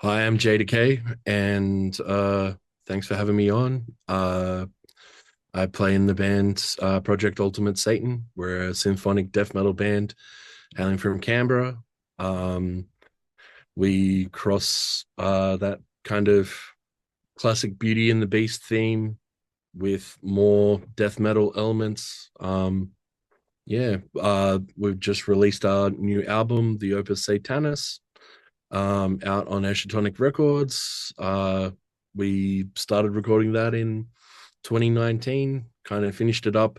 Hi, I'm JDecay, and thanks for having me on. I play in the band Project Ultimate Satan. We're a symphonic death metal band hailing from Canberra. Um, we cross that kind of classic Beauty and the Beast theme with more death metal elements. We've just released our new album, the Opus Satanas, out on Ashatonic Records. We started recording that in 2019, kind of finished it up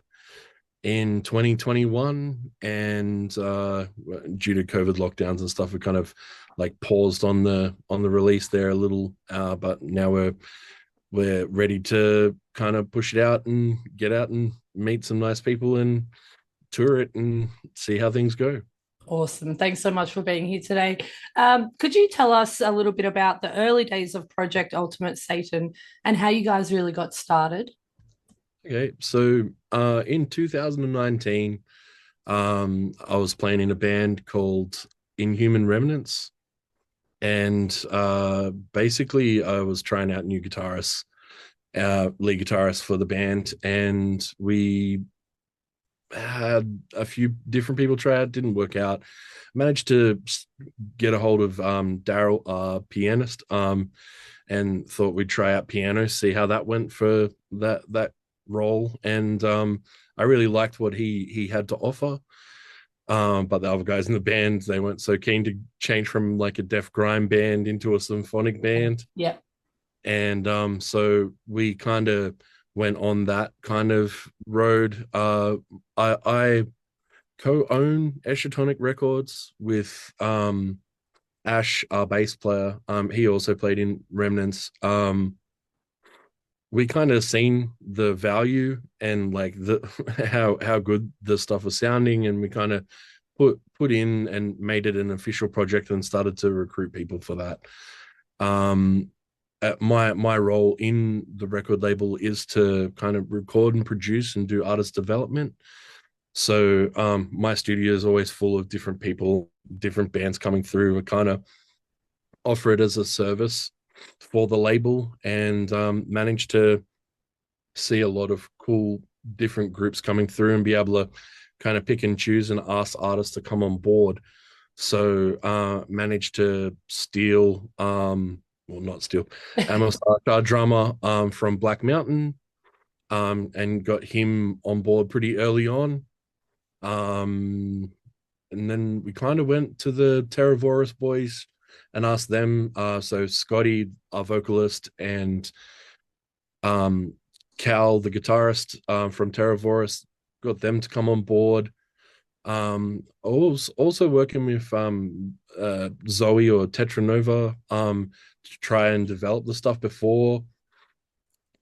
in 2021, and due to COVID lockdowns and stuff, we kind of like paused on the release there a little. But now we're ready to kind of push it out and get out and meet some nice people and tour it and see how things go. Awesome. Thanks so much for being here today. Could you tell us a little bit about the early days of Project Ultimate Satan and how you guys really got started? Okay, so in 2019, I was playing in a band called Inhuman Remnants, and basically I was trying out new guitarists, lead guitarists for the band, and we had a few different people try out, didn't work out. Managed to get a hold of Darryl, pianist, and thought we'd try out piano, see how that went for that role. And I really liked what he had to offer. But the other guys in the band, they weren't so keen to change from like a death grind band into a symphonic band. Yeah. And so we kind of went on that kind of road. I co-own Eshatonic Records with Ash, our bass player. He also played in Remnants. We kind of seen the value and like the how good the stuff was sounding, and we kind of put in and made it an official project and started to recruit people for that. Um, my role in the record label is to kind of record and produce and do artist development. So my studio is always full of different people, different bands coming through. We kind of offer it as a service for the label, and manage to see a lot of cool different groups coming through and be able to kind of pick and choose and ask artists to come on board. So managed to steal, well, not steal, Amos, our drummer from Black Mountain, and got him on board pretty early on. Um, and then we kind of went to the Terravoris boys and asked them. So Scotty, our vocalist, and um, Cal, the guitarist from Terravoris, got them to come on board. I was also working with Zoe or Tetranova to try and develop the stuff before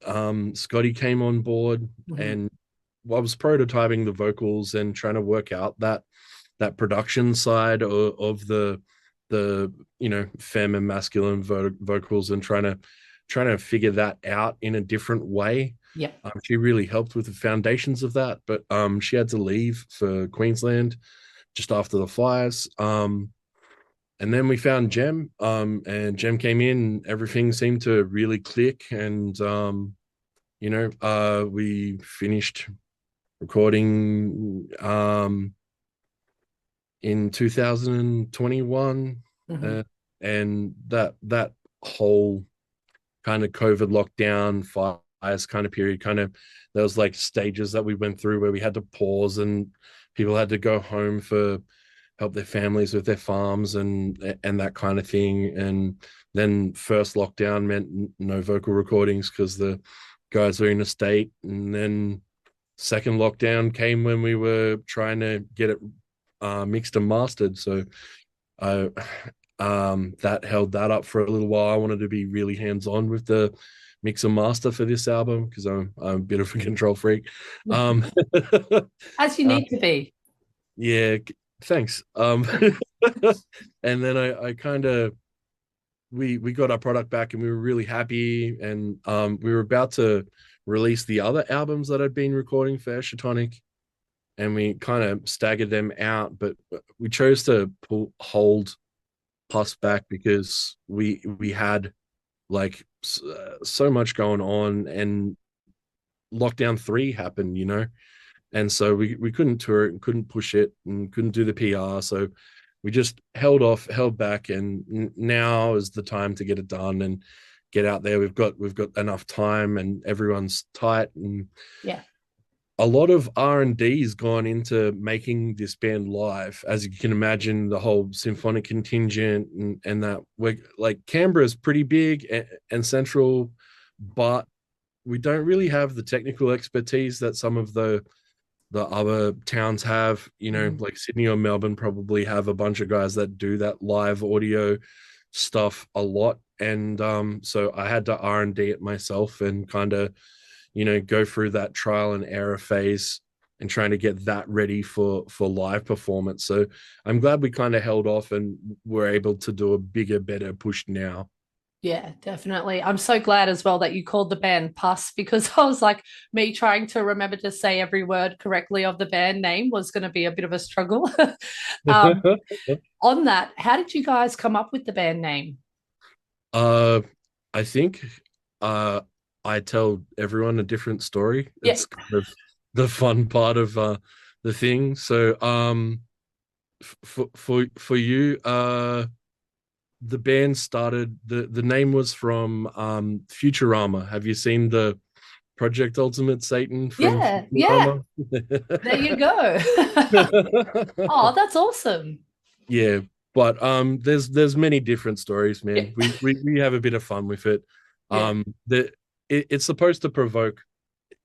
Scotty came on board, Mhm. and I was prototyping the vocals and trying to work out that production side of the femme and masculine vocals, and trying to figure that out in a different way. Yeah. She really helped with the foundations of that, but she had to leave for Queensland just after the fires. And then we found Jem, and Jem came in. Everything seemed to really click, and we finished recording in 2021, Mhm. uh, and that whole kind of COVID lockdown fires kind of period, kind of there was like stages that we went through where we had to pause and people had to go home for help their families with their farms and that kind of thing. And then first lockdown meant no vocal recordings because the guys were in a state. And then second lockdown came when we were trying to get it mixed and mastered. So I that held that up for a little while. I wanted to be really hands on with the mix and master for this album because I'm a bit of a control freak. Um, As you uh, need to be. yeah, thanks. And then I kind of we got our product back and we were really happy, and we were about to release the other albums that I'd been recording for Eshatonic, and we kind of staggered them out, but we chose to hold Puss back because we had like so much going on, and lockdown 3 happened, and so we couldn't tour it and couldn't push it and couldn't do the PR. So we just held back, and now is the time to get it done and get out there. We've got enough time, and everyone's tight, and Yeah. a lot of R&D's gone into making this band live. As you can imagine, the whole symphonic contingent, and that, we're like, Canberra is pretty big and central, but we don't really have the technical expertise that some of the other towns have. Like Sydney or Melbourne probably have a bunch of guys that do that live audio stuff a lot. And so I had to R&D it myself, and kind of go through that trial and error phase and trying to get that ready for live performance. So I'm glad we kind of held off and were able to do a bigger, better push now. Yeah, definitely. I'm so glad as well that you called the band Puss, because I was like, me trying to remember to say every word correctly of the band name was going to be a bit of a struggle. um, on that, how did you guys come up with the band name? I think I tell everyone a different story. Yeah. It's kind of the fun part of the thing. So for you, the band started, the name was from Futurama. Have you seen the Project Ultimate Satan from Yeah. Futurama? There you go. Oh, that's awesome. Yeah, but there's many different stories, man. Yeah. We have a bit of fun with it. Yeah. It's supposed to provoke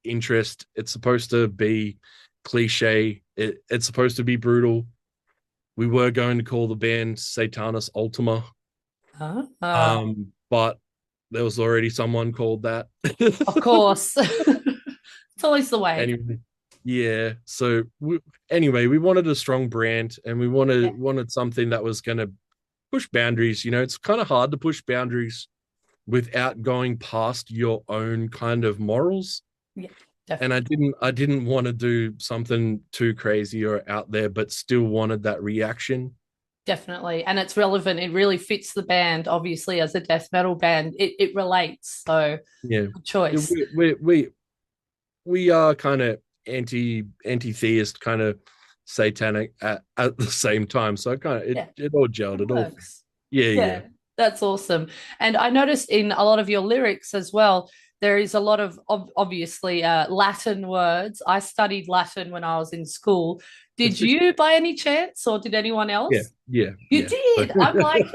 interest. It's supposed to be cliche. It's supposed to be brutal. We were going to call the band Satanas Ultima, but there was already someone called that. Of course. It's always the way. Anyway, yeah. So anyway, we wanted a strong brand, and we wanted something that was going to push boundaries. It's kind of hard to push boundaries without going past your own kind of morals. Yeah, and definitely. I didn't want to do something too crazy or out there, but still wanted that reaction. Definitely. And it's relevant. It really fits the band, obviously, as a death metal band. It relates. So Yeah, good choice. we are kind of anti-theist, kind of satanic at the same time. So kind of it all gelled. It all works. yeah. That's awesome. And I noticed in a lot of your lyrics as well, there is a lot of obviously Latin words. I studied Latin when I was in school. Did you by any chance, or did anyone else? Yeah. You did. I'm like,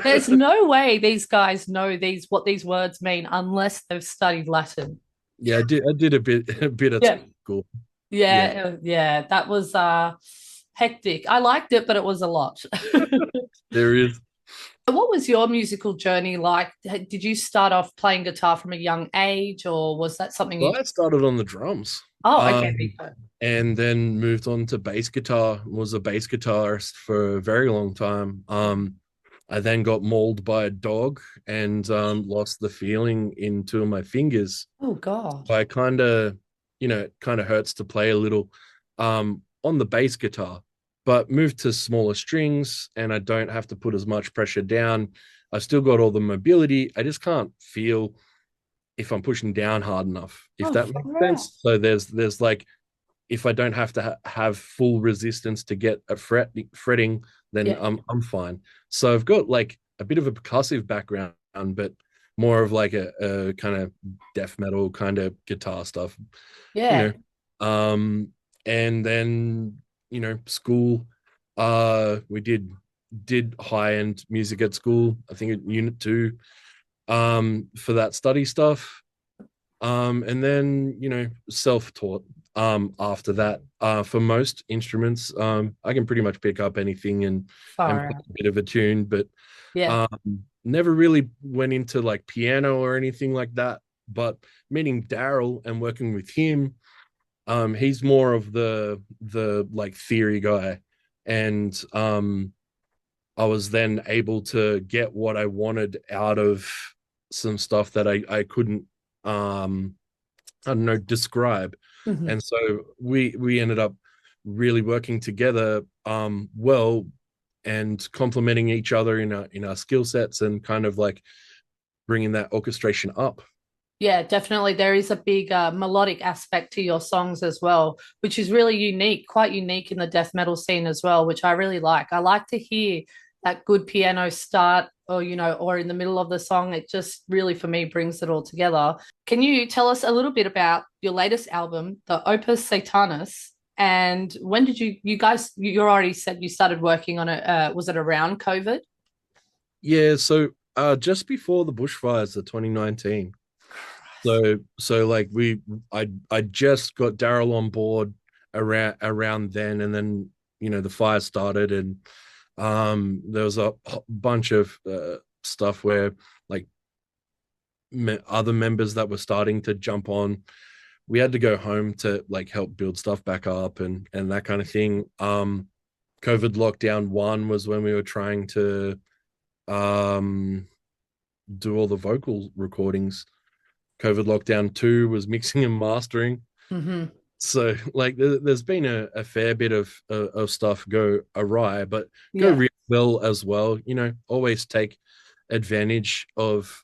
there's no way these guys know what these words mean unless they've studied Latin. Yeah, I did a bit of school. Yeah. That was hectic. I liked it, but it was a lot. There is. What was your musical journey like? Did you start off playing guitar from a young age, or was that something I started on the drums. Oh, okay. And then moved on to bass guitar. Was a bass guitarist for a very long time. I then got mauled by a dog and lost the feeling in 2 of my fingers. Oh God. So I kind of, it kind of hurts to play a little on the bass guitar, but moved to smaller strings, and I don't have to put as much pressure down. I've still got all the mobility. I just can't feel if I'm pushing down hard enough, if that makes sense. So there's like, if I don't have to have full resistance to get a fretting, then I'm fine. So I've got like a bit of a percussive background, but more of like a kind of death metal kind of guitar stuff. Yeah. And then school, we did high-end music at school, I think at Unit 2, for that study stuff. And then self-taught after that. For most instruments, I can pretty much pick up anything and play a bit of a tune, but never really went into like piano or anything like that. But meeting Darryl and working with him, he's more of the like theory guy, and I was then able to get what I wanted out of some stuff that I couldn't I don't know, describe. And so we ended up really working together well, and complementing each other in our skill sets and kind of like bringing that orchestration up. Yeah, definitely. There is a big melodic aspect to your songs as well, which is really unique, quite unique in the death metal scene as well, which I really like. I like to hear that good piano start or, or in the middle of the song. It just really, for me, brings it all together. Can you tell us a little bit about your latest album, the Opus Satanas? And when did you already said you started working on it. Was it around COVID? Yeah, so just before the bushfires, the 2019. So like I just got Darryl on board around then, and then the fire started, and there was a bunch of stuff where like other members that were starting to jump on. We had to go home to like help build stuff back up and that kind of thing. COVID lockdown 1 was when we were trying to um do all the vocal recordings. COVID lockdown 2 was mixing and mastering. Mm-hmm. So like there's been a fair bit of stuff go awry, but go Yeah, real well as well. Always take advantage of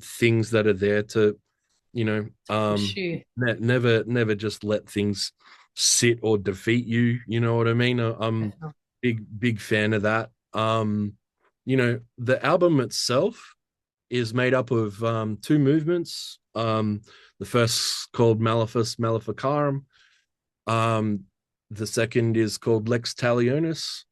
things that are there to, sure. never just let things sit or defeat you. You know what I mean? I'm big fan of that. The album itself is made up of 2 movements. The first called Malefice Maleficarum. The second is called Lex Talionis.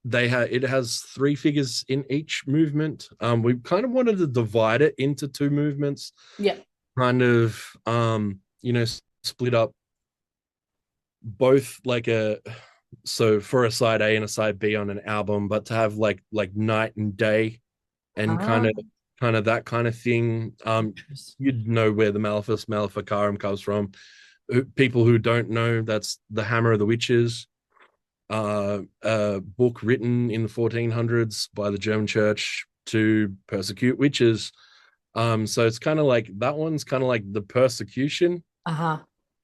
It has 3 figures in each movement. We kind of wanted to divide it into 2 movements. Yeah. Kind of split up both like so for a side A and a side B on an album, but to have like night and day and kind of that kind of thing. You'd know where the Malefice Maleficarum comes from. People who don't know, that's the Hammer of the Witches, a book written in the 1400s by the German Church to persecute witches. So it's kind of like that one's kind of like the persecution.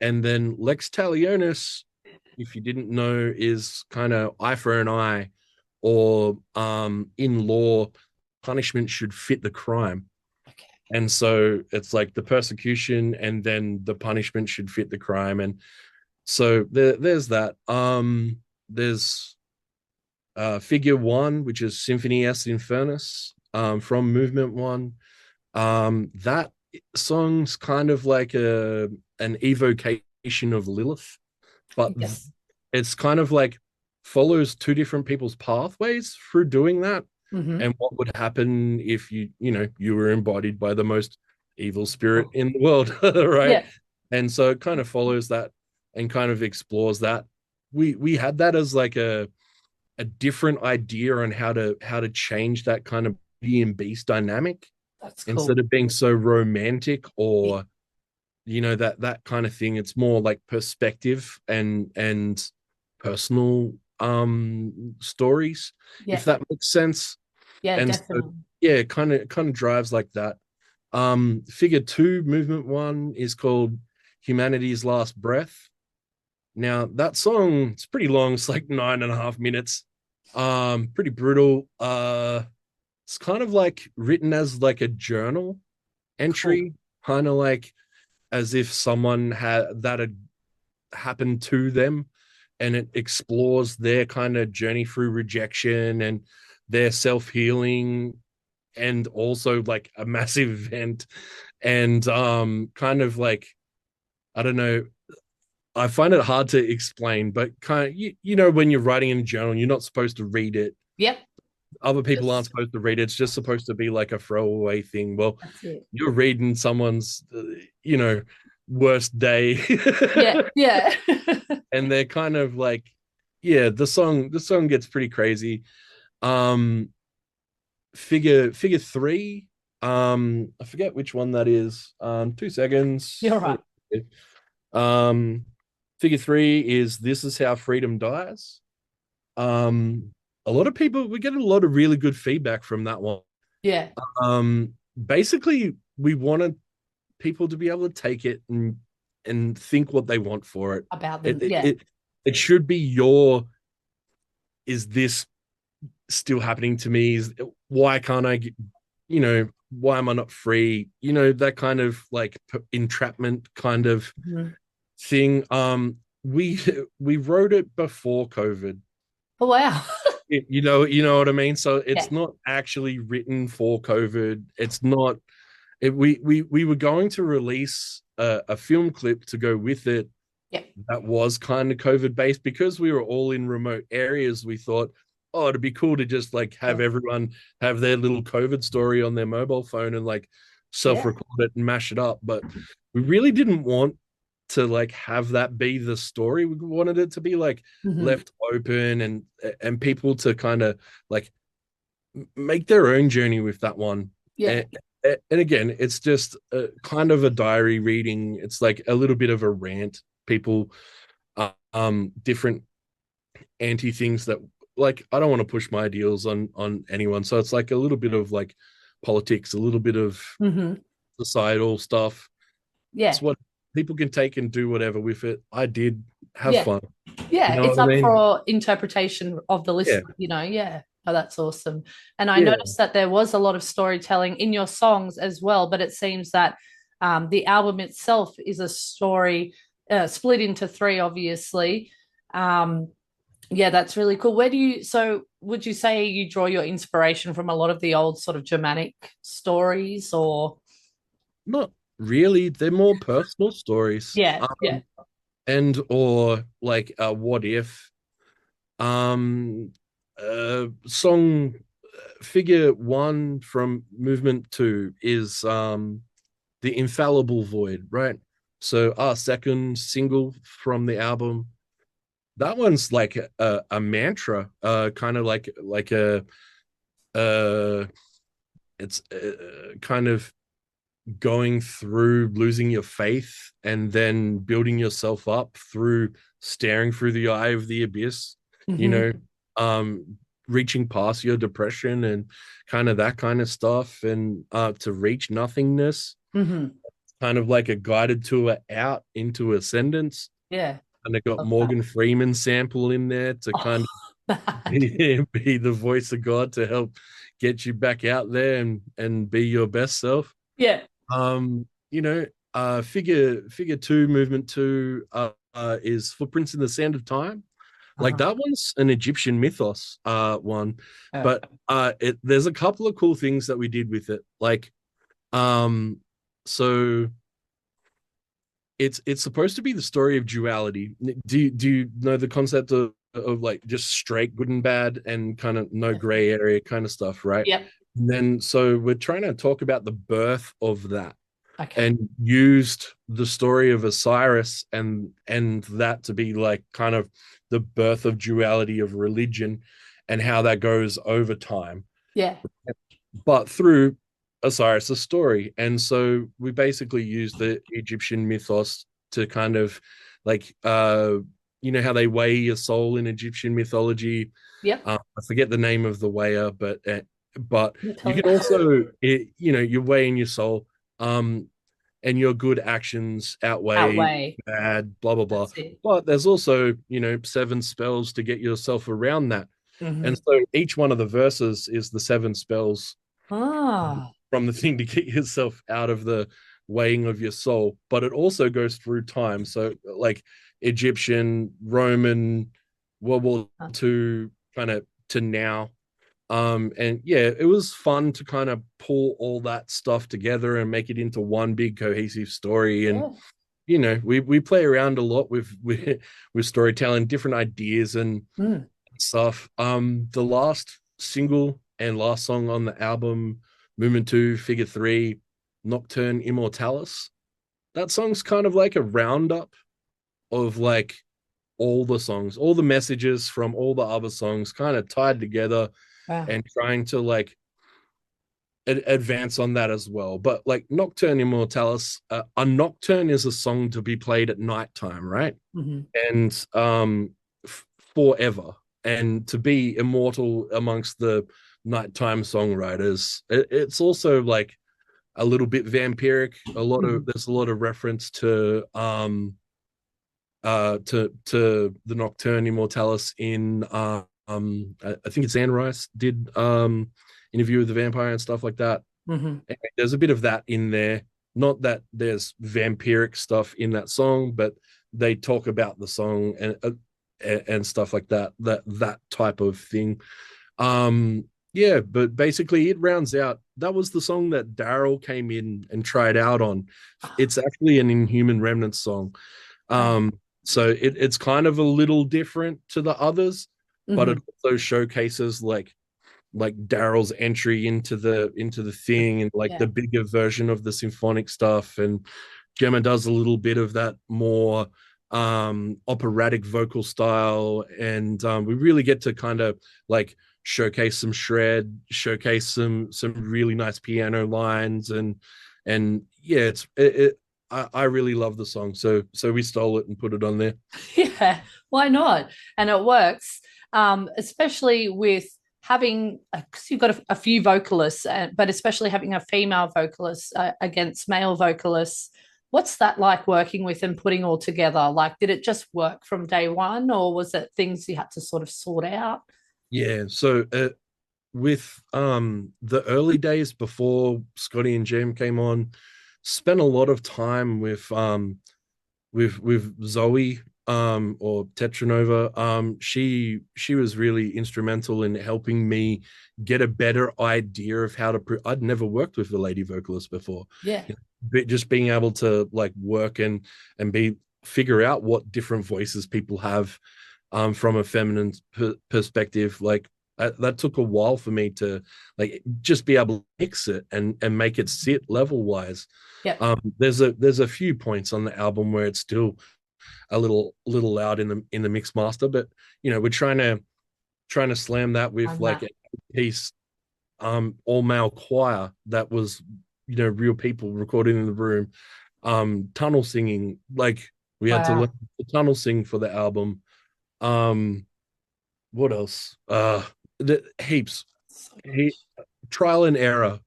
And then Lex Talionis, if you didn't know, is kind of eye for an eye, or in law, punishment should fit the crime. Okay. And so it's like the persecution and then the punishment should fit the crime. And so there's that. There's figure 1, which is Symphony S Infernus, from movement 1. That song's kind of like an evocation of Lilith, but Yes. it's kind of like follows 2 different people's pathways through doing that. Mm-hmm. And what would happen if you were embodied by the most evil spirit in the world, right? Yeah. And so it kind of follows that and kind of explores that. We had that as like a different idea on how to change that kind of beauty and beast dynamic. That's cool. Instead of being so romantic or that kind of thing. It's more like perspective and personal stories, if that makes sense. Yeah, And definitely. so, yeah, kind of drives like that. Figure 2, movement 1 is called Humanity's Last Breath. Now that song, it's pretty long. It's like 9.5 minutes. Pretty brutal. It's kind of like written as like a journal entry, kind of like as if someone had happened to them, and it explores their kind of journey through rejection and their self-healing, and also like a massive event, and kind of like, I don't know, I find it hard to explain, but kind of, when you're writing in a journal, you're not supposed to read it. Yep. Other people aren't supposed to read it. It's just supposed to be like a throwaway thing. Well, you're reading someone's worst day. Yeah. And they're kind of like, yeah, the song gets pretty crazy. Figure 3, I forget which one that is. 2 seconds. You're right. Figure 3 is This Is How Freedom Dies. A lot of people, we get a lot of really good feedback from that one. Yeah. Basically, we wanted people to be able to take it and think what they want for it. About them. It should be your is this still happening to me? Why can't I get, why am I not free? That kind of like entrapment kind of thing. We we wrote it before COVID. Oh wow. You know what I mean? So Yeah. it's not actually written for COVID. It's not. We were going to release a film clip to go with it. Yeah. That was kind of COVID based because we were all in remote areas. We thought, oh, it'd be cool to just like have everyone have their little COVID story on their mobile phone and like self-record it and mash it up. But we really didn't want to like have that be the story. We wanted it to be like left open and people to kind of like make their own journey with that one. Yeah. And again, it's just kind of a diary reading. It's like a little bit of a rant. People, different anti things that like I don't want to push my ideals on anyone. So it's like a little bit of like politics, a little bit of societal stuff. Yeah. It's what people can take and do whatever with it. I did have fun. Yeah, You know it's up for interpretation of the listener, yeah. Oh, that's awesome. And I noticed that there was a lot of storytelling in your songs as well, but it seems that the album itself is a story split into three, obviously. Yeah, that's really cool. So would you say you draw your inspiration from a lot of the old sort of Germanic stories or? Not really. They're more personal stories. Yeah. And or like what if song figure 1 from movement 2 is the Infallible Void, right? So our second single from the album, that one's like a mantra, kind of like a it's kind of going through losing your faith and then building yourself up through staring through the eye of the abyss, reaching past your depression and kind of that kind of stuff, and to reach nothingness, kind of like a guided tour out into ascendance. And they got Morgan Freeman sample in there to kind of be the voice of God to help get you back out there and be your best self. Figure 2, movement 2 is Footprints in the Sand of Time. Like that one's an Egyptian mythos one, but there's a couple of cool things that we did with it. Like, so it's supposed to be the story of duality. Do you know the concept of like just straight good and bad and kind of no gray area kind of stuff, right? And then so we're trying to talk about the birth of that. And used the story of Osiris and that to be like kind of the birth of duality of religion and how that goes over time. But through Osiris' story. And so we basically used the Egyptian mythos to kind of like how they weigh your soul in Egyptian mythology. I forget the name of the weigher, but you can also you're weighing your soul. And your good actions outweigh bad, blah, blah, blah. But there's also, 7 spells to get yourself around that. And so each one of the verses is the 7 spells from the thing to get yourself out of the weighing of your soul. But it also goes through time. So like Egyptian, Roman, World War II, kind of to now. And yeah, it was fun to kind of pull all that stuff together and make it into one big cohesive story. And we play around a lot with storytelling, different ideas and stuff. The last single and last song on the album, Movement 2, Figure 3, Nocturne Immortalis, that song's kind of like a roundup of like all the songs, all the messages from all the other songs kind of tied together. And trying to like advance on that as well. But like Nocturne Immortalis, a nocturne is a song to be played at nighttime, right? And forever, and to be immortal amongst the nighttime songwriters. It's also like a little bit vampiric. There's a lot of reference to the Nocturne Immortalis in I think it's Anne Rice did Interview with the Vampire and stuff like that. Mm-hmm. And there's a bit of that in there. Not that there's vampiric stuff in that song, but they talk about the song and stuff like that. That type of thing. Yeah, but basically it rounds out. That was the song that Darryl came in and tried out on. It's actually an Inhuman Remnants song. So it's kind of a little different to the others, but it also showcases like Darryl's entry into the thing and like the bigger version of the symphonic stuff. And Gemma does a little bit of that more operatic vocal style, and we really get to kind of like showcase some shred, showcase some really nice piano lines, and yeah, I really love the song, so we stole it and put it on there. Yeah, why not? And it works, especially with having, because you've got a few vocalists, but especially having a female vocalist against male vocalists. What's that like working with and putting all together? Like, did it just work from day one, or was it things you had to sort of sort out? Yeah, so with the early days before Scotty and Jim came on, spent a lot of time with Zoe or Tetranova. She was really instrumental in helping me get a better idea of how to I'd never worked with a lady vocalist before. Yeah. Just being able to like work and figure out what different voices people have from a feminine perspective. Like that took a while for me to like just be able to mix it and make it sit level wise. Yeah. There's a few points on the album where it's still a little loud in the mix master, but you know, we're trying to slam that with like a piece all male choir that was, you know, real people recording in the room, tunnel singing. Like we had to learn to tunnel sing for the album. What else? Heaps. Trial and error.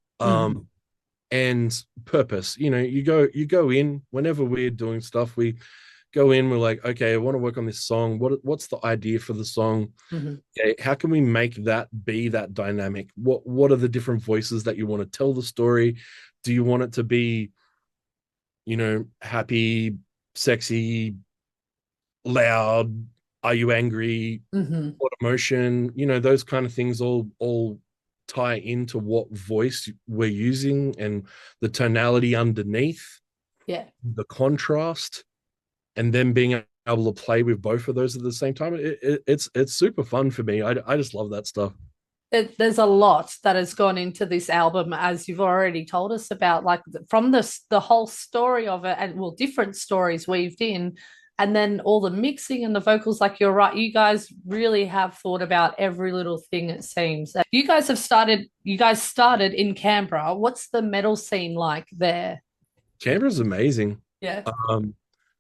And purpose. You know, you go in whenever we're doing stuff, we go in, we're like, okay, I want to work on this song. What's the idea for the song? Okay, how can we make that be that dynamic? What are the different voices that you want to tell the story? Do you want it to be, you know, happy, sexy, loud? Are you angry? What emotion? You know, those kind of things all tie into what voice we're using and the tonality underneath. Yeah. The contrast, and then being able to play with both of those at the same time. It's super fun for me. I just love that stuff. There's a lot that has gone into this album, as you've already told us about, like from the whole story of it, and well, different stories weaved in, and then all the mixing and the vocals. Like, you're right, you guys really have thought about every little thing, it seems. You guys started in Canberra. What's the metal scene like there? Canberra's amazing. Yeah.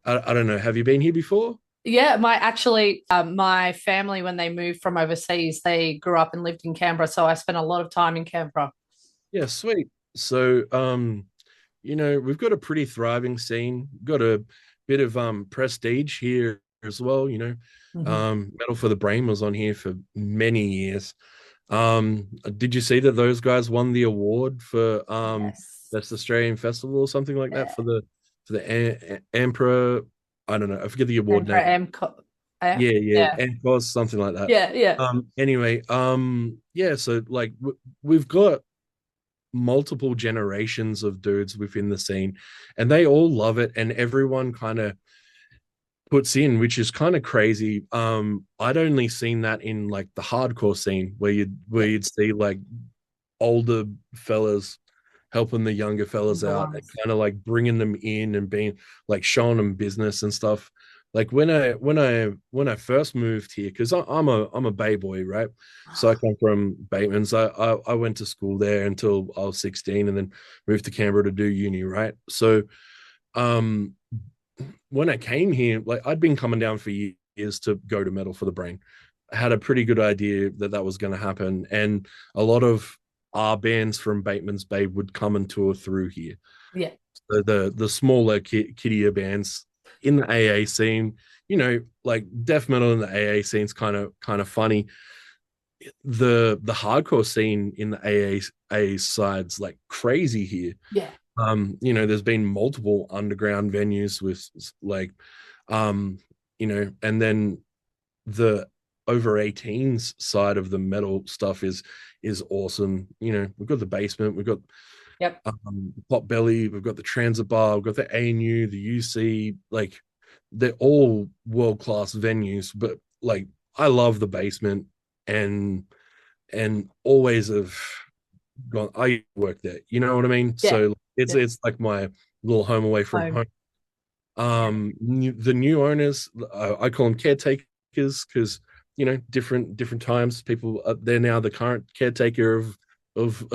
I don't know. Have you been here before? Yeah, my family, when they moved from overseas, they grew up and lived in Canberra. So I spent a lot of time in Canberra. Yeah, sweet. So, you know, we've got a pretty thriving scene. Got a bit of prestige here as well. You know, Metal for the Brain was on here for many years. Did you see that those guys won the award for Best Australian Festival or something like that for the Emperor? I don't know. I forget the award name. Yeah. Emcos, something like that. Yeah. Anyway, yeah. So like we've got multiple generations of dudes within the scene, and they all love it, and everyone kind of puts in, which is kind of crazy. I'd only seen that in like the hardcore scene where you'd see like older fellas helping the younger fellas out and kind of like bringing them in and being like showing them business and stuff. Like when I first moved here, because I'm a Bay boy, right? So I come from Bateman's. I went to school there until I was 16, and then moved to Canberra to do uni, right? So when I came here, like I'd been coming down for years to go to Metal for the Brain. I had a pretty good idea that was going to happen, and a lot of our bands from Bateman's Bay would come and tour through here. Yeah. So the smaller kiddier bands in the AA scene, you know, like death metal in the AA scene's kind of funny. the hardcore scene in the AA side's like crazy here. Yeah. There's been multiple underground venues with like, um, and then the over 18s side of the metal stuff is awesome. We've got the basement, we've got Yep. Pot Belly, we've got the Transit Bar, we've got the ANU, the UC, like they're all world-class venues, but like I love the basement and always have gone. I work there, you know what I mean? Yeah. So it's Yeah. it's like my little home away from Home. home. The new owners, I call them caretakers because different times people they're now the current caretaker of of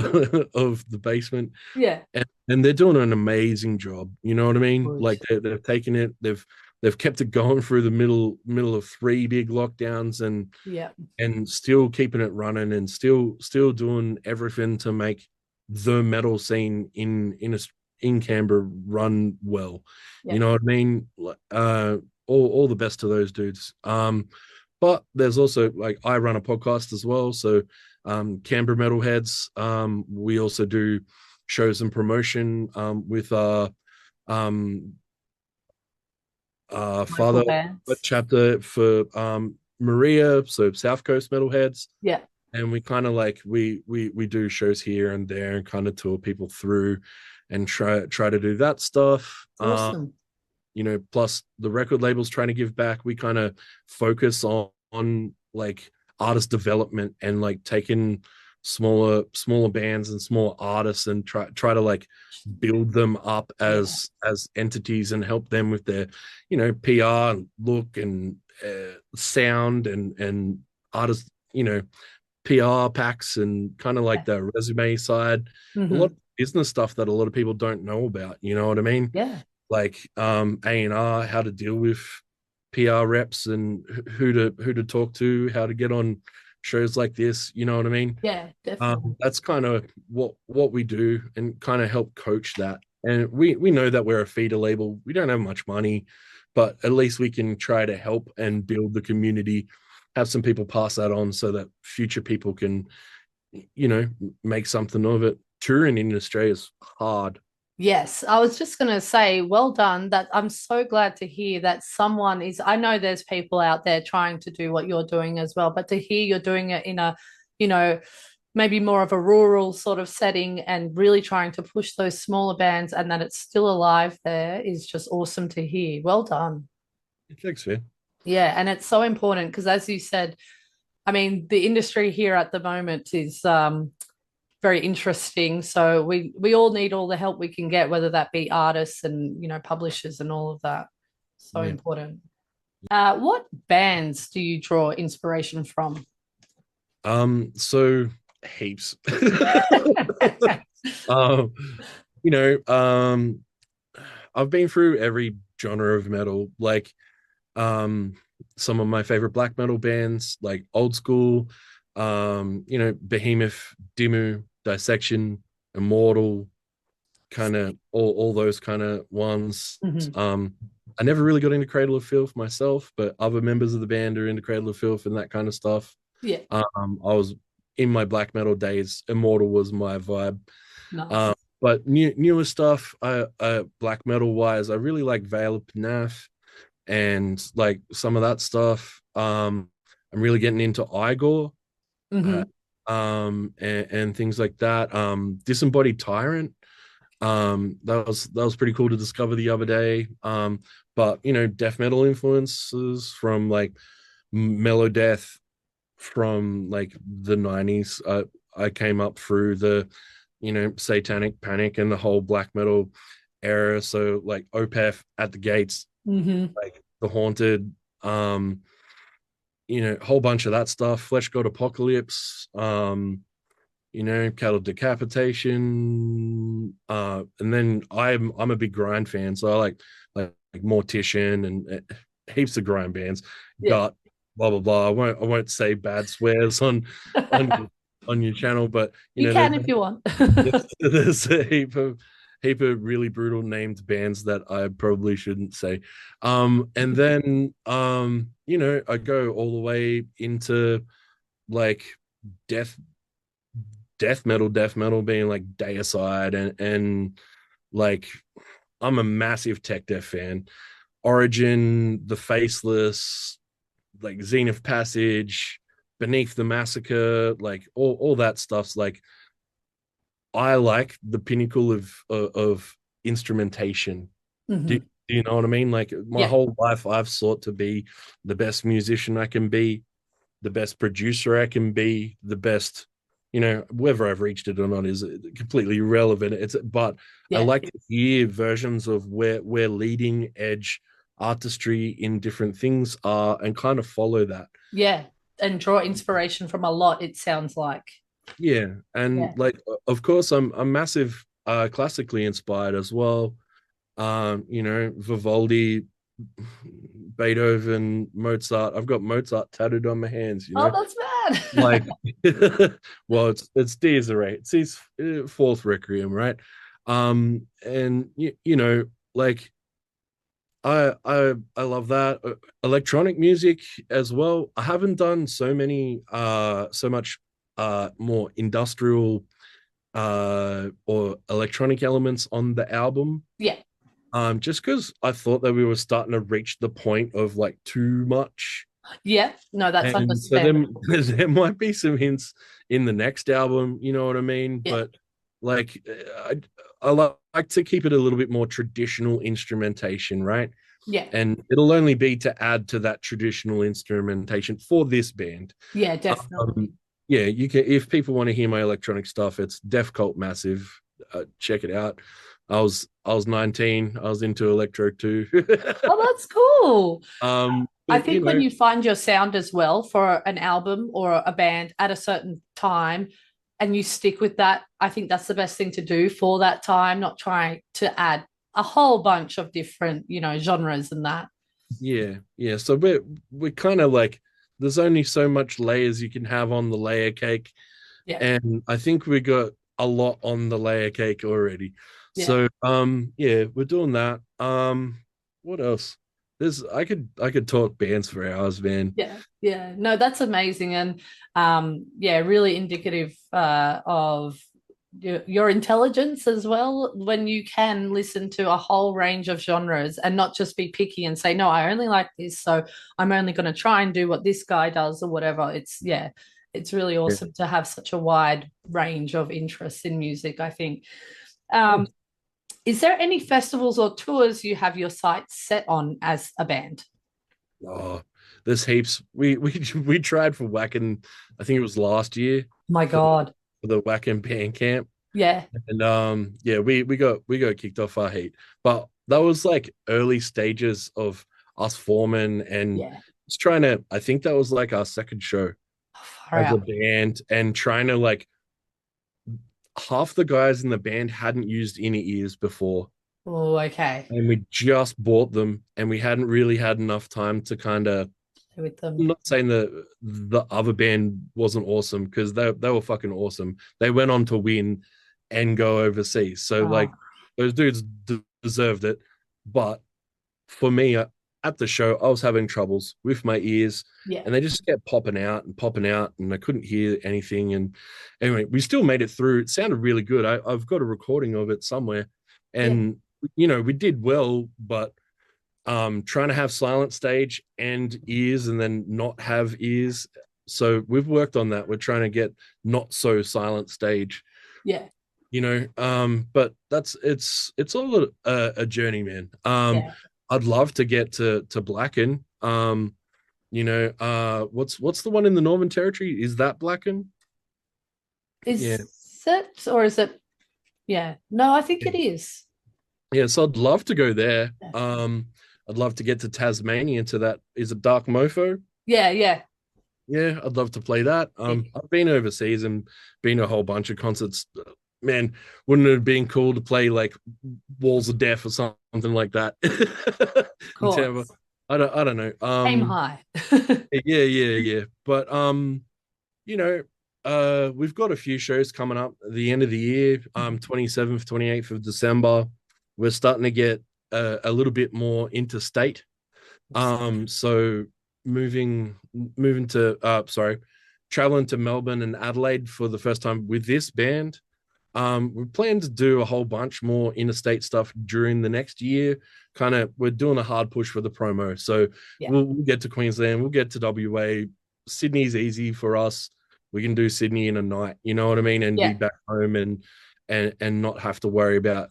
the basement, Yeah. and they're doing an amazing job. You know what I mean? Good. Like they've taken it, they've kept it going through the middle of 3 big lockdowns, Yeah. and still keeping it running, and still doing everything to make the metal scene in Canberra run well. Yeah. You know what I mean? All the best to those dudes. But there's also like I run a podcast as well, so Canberra Metalheads. We also do shows and promotion with um Local father bands. chapter for Maria, so South Coast Metalheads, Yeah. and we kind of like we do shows here and there and kind of tour people through and try to do that stuff. Awesome. Plus the record labels trying to give back. We kind of focus on like artist development and like taking smaller bands and smaller artists and try to like build them up as entities and help them with their PR and look and sound and artist PR packs and kind of like the resume side. A lot of business stuff that a lot of people don't know about, you know what I mean? Yeah. Like A&R, how to deal with PR reps and who to talk to, how to get on shows like this, you know what I mean? Yeah, definitely. That's kind of what we do and kind of help coach that. And we know that we're a feeder label. We don't have much money, but at least we can try to help and build the community, have some people pass that on so that future people can, make something of it. Touring in Australia is hard. Yes, I was just going to say, well done. That I'm so glad to hear that someone is. I know there's people out there trying to do what you're doing as well, but to hear you're doing it in a, you know, maybe more of a rural sort of setting and really trying to push those smaller bands and that it's still alive there is just awesome to hear. Well done. Thanks, man. Yeah, and it's so important because as you said, I mean, the industry here at the moment is very interesting. So we all need all the help we can get, whether that be artists and publishers and all of that. So important. What bands do you draw inspiration from? So heaps. um, you know, um, I've been through every genre of metal. Like, some of my favorite black metal bands, like old school, Behemoth, Dimmu, Dissection, Immortal, kind of all those kind of ones. I never really got into Cradle of Filth myself, but other members of the band are into Cradle of Filth and that kind of stuff. Yeah. I was in my black metal days. Immortal was my vibe. Nice. But newer stuff, black metal wise, I really like Veil of Pnath and like some of that stuff. I'm really getting into Igor, and things like that. Disembodied Tyrant. That was pretty cool to discover the other day. But death metal influences from like mellow death from like the 90s. I came up through the Satanic Panic and the whole black metal era. So like Opeth, At the Gates, like The Haunted, a whole bunch of that stuff. Flesh God Apocalypse, Cattle Decapitation, and then I'm a big grind fan, so I like Mortician and heaps of grind bands. Gut, blah blah blah. I won't say bad swears on on your channel, but you can if you want. there's a heap of really brutal named bands that I probably shouldn't say. And then I go all the way into like death death metal being like Deicide and like I'm a massive tech death fan. Origin, The Faceless, like Zenith Passage, Beneath the Massacre, like all that stuff's like I like the pinnacle of instrumentation. Do, Hmm. do you know what I mean? Like my Yeah. whole life, I've sought to be the best musician I can be, the best producer I can be, the best, whether I've reached it or not is completely irrelevant. But I Yeah. like to hear versions of where leading edge artistry in different things are and kind of follow that. Yeah. And draw inspiration from a lot, it sounds like. Yeah, and Yeah. like of course I'm massive classically inspired as well. Vivaldi, Beethoven, Mozart. I've got Mozart tattooed on my hands, Oh, that's like bad. well, it's Desiree. It's his fourth requiem, right? And like I love that. Electronic music as well. I haven't done so much more industrial or electronic elements on the album. Yeah. Just because I thought that we were starting to reach the point of like too much. Yeah. No, that's And so then understandable. there might be some hints in the next album, you know what I mean? Yeah. But like I like to keep it a little bit more traditional instrumentation, right? Yeah. And it'll only be to add to that traditional instrumentation for this band. Yeah, definitely. Um, yeah, you can if people want to hear my electronic stuff, it's Def Cult Massive. Check it out. I was 19. I was into electro too. Oh, that's cool. I But think when you find your sound as well for an album or a band at a certain time and you stick with that, I think that's the best thing to do for that time, not try to add a whole bunch of different, genres and that. yeah. So we're kind of like there's only so much layers you can have on the layer cake, Yeah. and I think we got a lot on the layer cake already. Yeah. So yeah, we're doing that. What else? There's I could talk bands for hours, man. Yeah. Yeah. No, that's amazing. And yeah, really indicative of your intelligence as well when you can listen to a whole range of genres and not just be picky and say, no, I only like this, so I'm only going to try and do what this guy does or whatever. It's really Yeah. awesome to have such a wide range of interests in music, I think. Um, is there any festivals or tours you have your sights set on as a band? Oh, there's heaps. We tried for Wacken, I think it was last year My for the God. for the Wacken band camp. Yeah. And yeah, we got kicked off our heat. But that was like early stages of us forming and Yeah. just trying to I think that was like our second show Far as a out. band and trying to like half the guys in the band hadn't used inner ears before. Oh, okay. And we just bought them and we hadn't really had enough time to kind of With them. I'm not saying that the other band wasn't awesome because they were fucking awesome. They went on to win and go overseas. So like Oh, those dudes deserved it. But for me at the show, I was having troubles with my ears yeah. and they just kept popping out and I couldn't hear anything. And anyway, we still made it through. It sounded really good. I've got a recording of it somewhere. Yeah. And we did well, but trying to have silent stage and ears and then not have ears. So we've worked on that. We're trying to get not so silent stage, Yeah. but it's all a journey, man. Yeah. I'd love to get to Blacken. What's the one in the Northern Territory? Is that Blacken? Yeah. Is it or is it? Yeah. No, I think it is. Yeah, so I'd love to go there. Yeah. I'd love to get to Tasmania to that. Is it Dark Mofo? Yeah. Yeah. Yeah, I'd love to play that. I've been overseas and been to a whole bunch of concerts. Man, wouldn't it have been cool to play like Walls of Death or something like that Of in Tampa? course. I don't know. Aim high. Yeah. But we've got a few shows coming up at the end of the year. 27th, 28th of December. We're starting to get a little bit more interstate. So moving to sorry traveling to Melbourne and Adelaide for the first time with this band. We plan to do a whole bunch more interstate stuff during the next year. Kind of, we're doing a hard push for the promo. So Yeah. we'll get to Queensland, we'll get to WA. Sydney's easy for us. We can do Sydney in a night, you know what I mean, and be back home and not have to worry about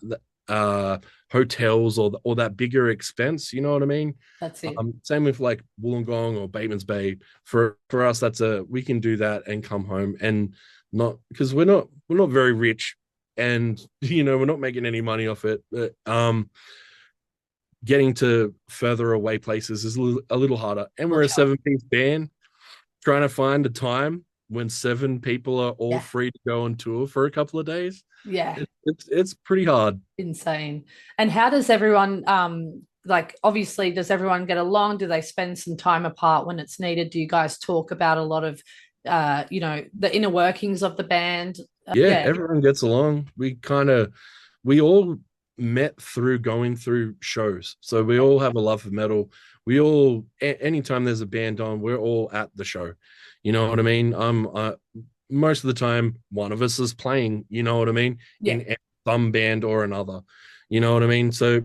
hotels or that bigger expense, you know what I mean? That's it. Same with like Wollongong or Bateman's Bay. For us, we can do that and come home, and not because we're not very rich, and we're not making any money off it. But getting to further away places is a little harder, and we're a 7-piece band trying to find a time when 7 people are all free to go on tour for a couple of days. Yeah, it's pretty hard. Insane. And how does everyone like, obviously, does everyone get along? Do they spend some time apart when it's needed? Do you guys talk about a lot of the inner workings of the band? Everyone gets along. We all met through going through shows, so we all have a love for metal. We all, anytime there's a band on, we're all at the show, you know what I mean? Most of the time one of us is playing, you know what I mean, in some band or another, you know what I mean? So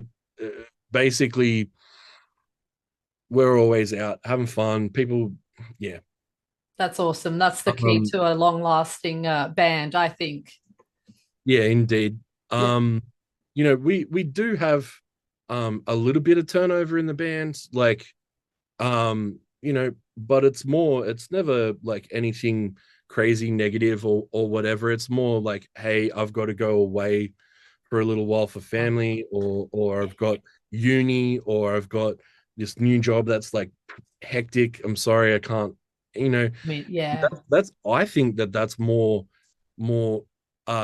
basically we're always out having fun. People, that's awesome. That's the key to a long-lasting band, I think. Yeah, indeed. We do have a little bit of turnover in the band, like but it's never like anything crazy negative or whatever. It's more like, hey, I've got to go away for a little while for family, or I've got uni, or I've got this new job that's like hectic. I'm sorry, I can't, I think that's more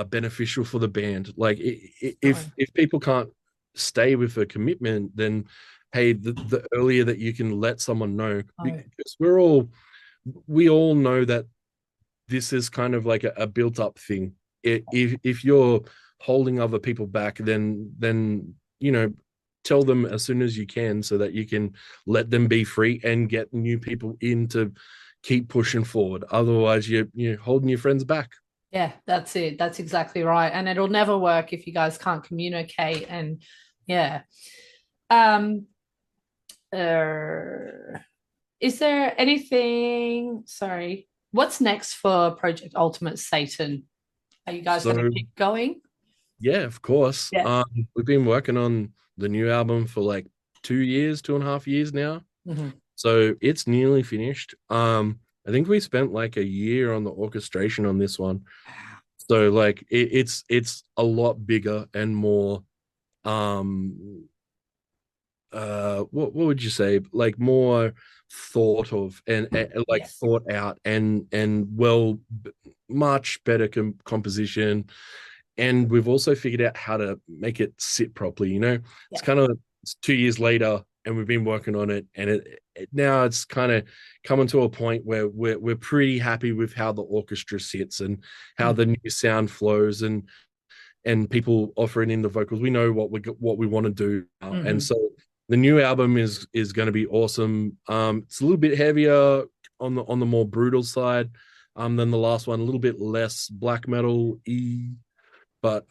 beneficial for the band. Like if people can't stay with a commitment, then hey, the earlier that you can let someone know, because we all know that this is kind of like a built up thing. If you're holding other people back, then tell them as soon as you can, so that you can let them be free and get new people in to keep pushing forward. Otherwise you're holding your friends back. Yeah, that's it. That's exactly right. And it'll never work if you guys can't communicate. And is there anything, what's next for Project Ultimate Satan? Are you guys going to keep going? Yeah, of course. We've been working on the new album for like 2.5 years now. Mm-hmm. So it's nearly finished. I think we spent like a year on the orchestration on this one. So like it's a lot bigger and more what would you say, like more thought of and thought out and well, much better composition. And we've also figured out how to make it sit properly. It's 2 years later and we've been working on it, and now it's kind of coming to a point where we're pretty happy with how the orchestra sits and how the new sound flows, and people offering in the vocals. We know what we want to do now. And so the new album is going to be awesome. It's a little bit heavier on the more brutal side than the last one, a little bit less black metal-y, but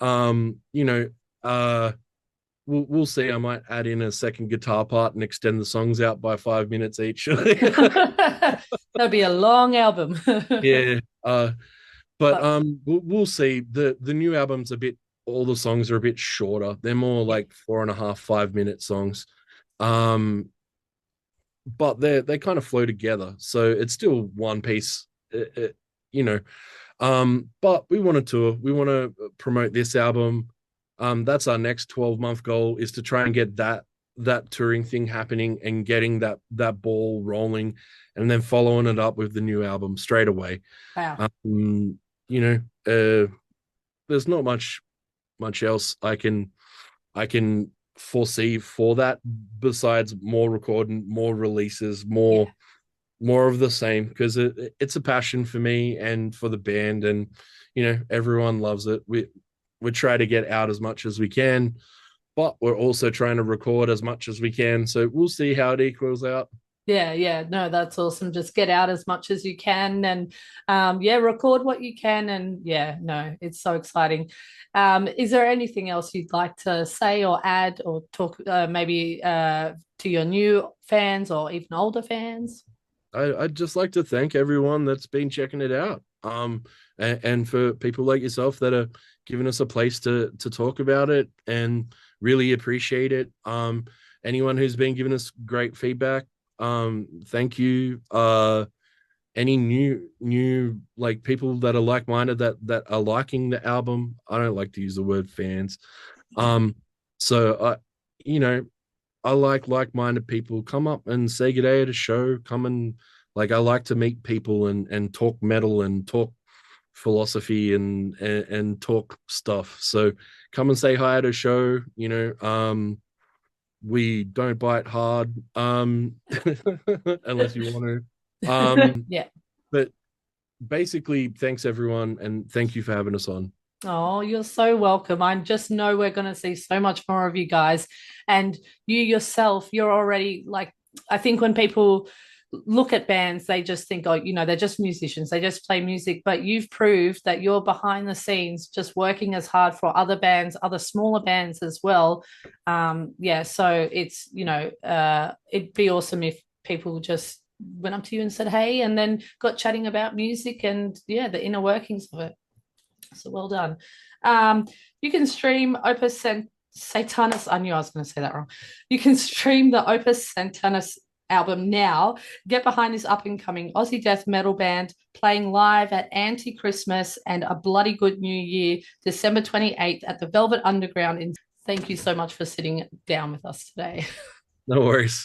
we'll see. I might add in a second guitar part and extend the songs out by 5 minutes each. That'll be a long album. But we'll see. The new album's all the songs are a bit shorter. They're more like 4.5, 5-minute songs. But they kind of flow together. So it's still one piece, but we want to tour. We want to promote this album. That's our next 12-month goal, is to try and get that touring thing happening and getting that ball rolling, and then following it up with the new album straight away. Wow. There's not much else I can foresee for that besides more recording, more releases, more of the same, because it's a passion for me and for the band, and everyone loves it. We try to get out as much as we can, but we're also trying to record as much as we can. So we'll see how it equals out. Yeah, no, that's awesome. Just get out as much as you can and yeah, record what you can. And yeah, no, it's so exciting. Is there anything else you'd like to say or add or talk maybe to your new fans or even older fans? I'd just like to thank everyone that's been checking it out. And for people like yourself that are giving us a place to talk about it and really appreciate it. Anyone who's been giving us great feedback, thank you. Any new like people that are like-minded that are liking the album. I don't like to use the word fans. So I, you know, I like-minded people. Come up and say good day at a show. Come and like I like to meet people and talk metal and talk philosophy and talk stuff. So come and say hi at a show. We don't bite hard, unless you want to. Yeah. But basically, thanks everyone, and thank you for having us on. Oh, you're so welcome. I just know we're going to see so much more of you guys. And you yourself, you're already like, I think when people look at bands, they just think, oh, they're just musicians, they just play music. But you've proved that you're behind the scenes, just working as hard for other bands, other smaller bands as well. Yeah, so it's, it'd be awesome if people just went up to you and said, hey, and then got chatting about music and, yeah, the inner workings of it. So well done. You can stream Opus Satanas. I knew I was going to say that wrong. You can stream the Opus Satanas album now. Get behind this up and coming Aussie death metal band playing live at Anti-Christmas and a bloody good New Year, December 28th at the Velvet Underground. Thank you so much for sitting down with us today. No worries.